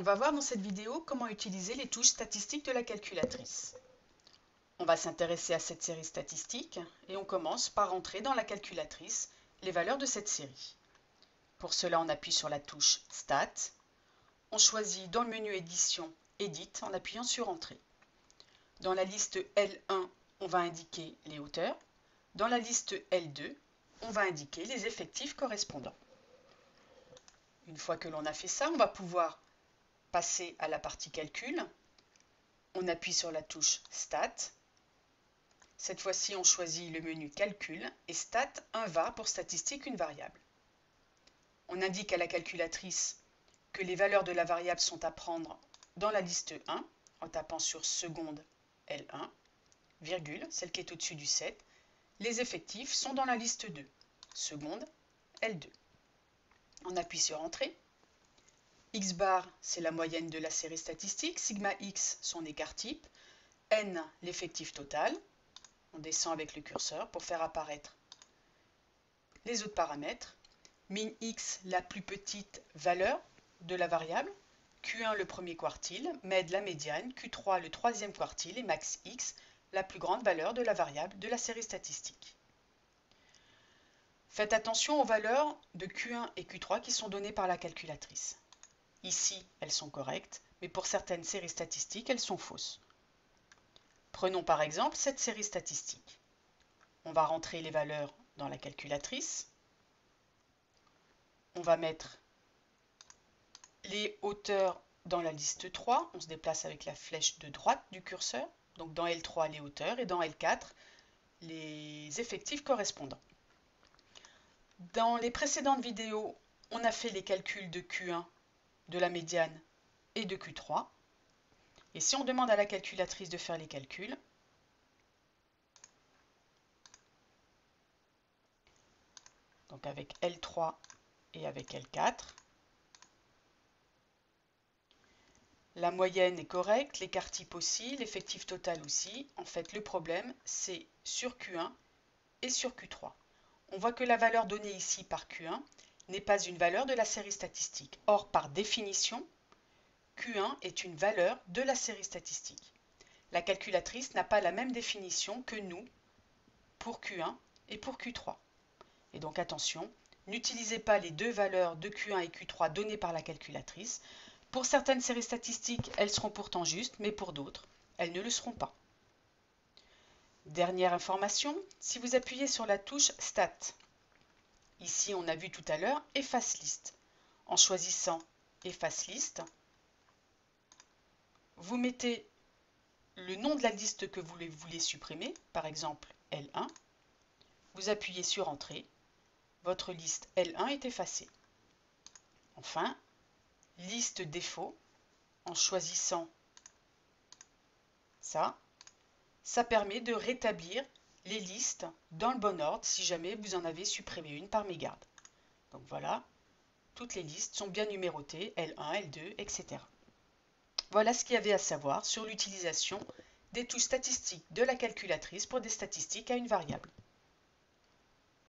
va voir dans cette vidéo comment utiliser les touches statistiques de la calculatrice. On va s'intéresser à cette série statistique et on commence par entrer dans la calculatrice les valeurs de cette série. Pour cela, on appuie sur la touche Stat. On choisit dans le menu Édition, Edit en appuyant sur Entrée. Dans la liste L1, on va indiquer les hauteurs. Dans la liste L2, on va indiquer les effectifs correspondants. Une fois que l'on a fait ça, on va pouvoir passer à la partie calcul. On appuie sur la touche Stat. Cette fois-ci, on choisit le menu Calcul et Stat 1 var pour statistique une variable. On indique à la calculatrice que les valeurs de la variable sont à prendre dans la liste 1 en tapant sur seconde L1, virgule, celle qui est au-dessus du 7. Les effectifs sont dans la liste 2, seconde L2. On appuie sur Entrée. X bar, c'est la moyenne de la série statistique. Sigma X, son écart type. N, l'effectif total. On descend avec le curseur pour faire apparaître les autres paramètres. Min X, la plus petite valeur de la variable. Q1, le premier quartile. Med, la médiane. Q3, le troisième quartile. Et max X, la plus grande valeur de la variable de la série statistique. Faites attention aux valeurs de Q1 et Q3 qui sont données par la calculatrice. Ici, elles sont correctes, mais pour certaines séries statistiques, elles sont fausses. Prenons par exemple cette série statistique. On va rentrer les valeurs dans la calculatrice. On va mettre les hauteurs dans la liste 3. On se déplace avec la flèche de droite du curseur. Donc dans L3, les hauteurs et dans L4, les effectifs correspondants. Dans les précédentes vidéos, on a fait les calculs de Q1, de la médiane et de Q3. Et si on demande à la calculatrice de faire les calculs, donc avec L3 et avec L4, la moyenne est correcte, l'écart type aussi, l'effectif total aussi. En fait, le problème, c'est sur Q1 et sur Q3. On voit que la valeur donnée ici par Q1 n'est pas une valeur de la série statistique. Or, par définition, Q1 est une valeur de la série statistique. La calculatrice n'a pas la même définition que nous pour Q1 et pour Q3. Et donc attention, n'utilisez pas les deux valeurs de Q1 et Q3 données par la calculatrice. Pour certaines séries statistiques, elles seront pourtant justes, mais pour d'autres, elles ne le seront pas. Dernière information, si vous appuyez sur la touche Stat, ici on a vu tout à l'heure Efface liste. En choisissant Efface liste, vous mettez le nom de la liste que vous voulez supprimer, par exemple L1, vous appuyez sur Entrée, votre liste L1 est effacée. Enfin, liste défaut, en choisissant ça permet de rétablir les listes dans le bon ordre si jamais vous en avez supprimé une par mégarde. Donc voilà, toutes les listes sont bien numérotées, L1, L2, etc. Voilà ce qu'il y avait à savoir sur l'utilisation des touches statistiques de la calculatrice pour des statistiques à une variable.